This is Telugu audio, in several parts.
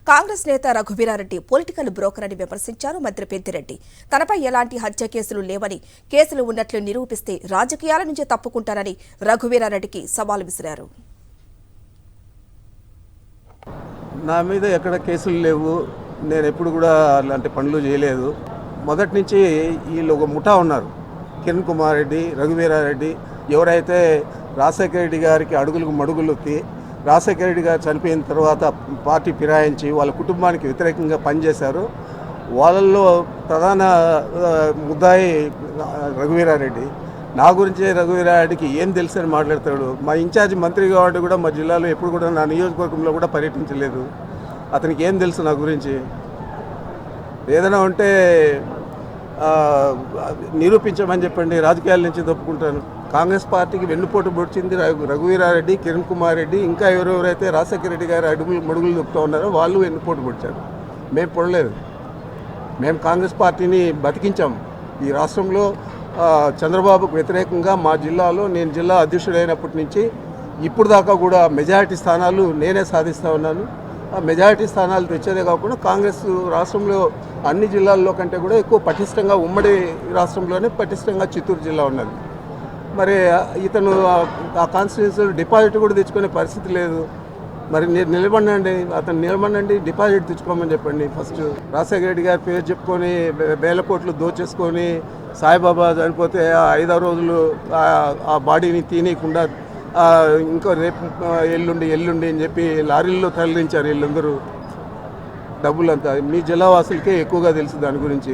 కాంగ్రెస్ నేత రఘువీరారెడ్డి పొలిటికల్ బ్రోకర్ అని విమర్శించారు మంత్రి పెద్దిరెడ్డి. తనపై ఎలాంటి హత్య కేసులు లేవని, కేసులు ఉన్నట్లు నిరూపిస్తే రాజకీయాల నుంచి తప్పుకుంటారని రఘువీరారెడ్డికి సవాల్ విసిరారు. నా మీద ఎక్కడ కేసులు లేవు, నేను ఎప్పుడు కూడా అలాంటి పనులు చేయలేదు. మొదటి నుంచి వీళ్ళు ఒక ముఠా ఉన్నారు. కిరణ్ కుమార్ రెడ్డి, రఘువీరారెడ్డి, ఎవరైతే రాజశేఖర రెడ్డి గారికి అడుగులకు మడుగులొత్తి రాజశేఖర రెడ్డి గారు చనిపోయిన తర్వాత పార్టీ ఫిరాయించి వాళ్ళ కుటుంబానికి వ్యతిరేకంగా పనిచేశారు. వాళ్ళల్లో ప్రధాన ముద్దాయి రఘువీరారెడ్డి. నా గురించి రఘువీరారెడ్డికి ఏం తెలుసని మాట్లాడతాడు. మా ఇన్ఛార్జ్ మంత్రి కాబట్టి కూడా మా జిల్లాలో ఎప్పుడు కూడా నా నియోజకవర్గంలో కూడా పర్యటించలేదు. అతనికి ఏం తెలుసు నా గురించి? ఏదైనా ఉంటే నిరూపించమని చెప్పండి, రాజకీయాల నుంచి తప్పుకుంటాను. కాంగ్రెస్ పార్టీకి వెన్నుపోటు పొడిచింది రఘువీరారెడ్డి, కిరణ్ కుమార్ రెడ్డి, ఇంకా ఎవరెవరైతే రాజశేఖర రెడ్డి గారు మడుగులు దొక్కుతూ ఉన్నారో వాళ్ళు వెన్నుపోటు పొడిచారు. మేము పొడలేదు. మేము కాంగ్రెస్ పార్టీని బతికించాం. ఈ రాష్ట్రంలో చంద్రబాబుకు వ్యతిరేకంగా మా జిల్లాలో నేను జిల్లా అధ్యక్షుడైనప్పటి నుంచి ఇప్పుడు దాకా కూడా మెజారిటీ స్థానాలు నేనే సాధిస్తూ ఉన్నాను. ఆ మెజారిటీ స్థానాలు తెచ్చేదే కాకుండా కాంగ్రెస్ రాష్ట్రంలో అన్ని జిల్లాల్లో కంటే కూడా ఎక్కువ పటిష్టంగా, ఉమ్మడి రాష్ట్రంలోనే పటిష్టంగా చిత్తూరు జిల్లా ఉన్నది. మరి ఇతను ఆ కాన్స్టిట్యూన్సీలో డిపాజిట్ కూడా తెచ్చుకునే పరిస్థితి లేదు. మరి నిలబడండి, అతను నిలబడండి, డిపాజిట్ తెచ్చుకోమని చెప్పండి. ఫస్ట్ రాజశేఖర రెడ్డి గారి పేరు చెప్పుకొని వేల కోట్లు దోచేసుకొని సాయిబాబా చనిపోతే 5 రోజులు ఆ బాడీని తీయకుండా ఇంకో రేపు ఎల్లుండి అని చెప్పి లారీల్లో తరలించారు వీళ్ళందరూ. డబ్బులంతా మీ జిల్లా వాసులకే ఎక్కువగా తెలుసు దాని గురించి.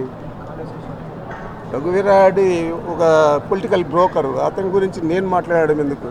రఘువీరారెడ్డి ఒక పొలిటికల్ బ్రోకరు. అతని గురించి నేను మాట్లాడడం ఎందుకు?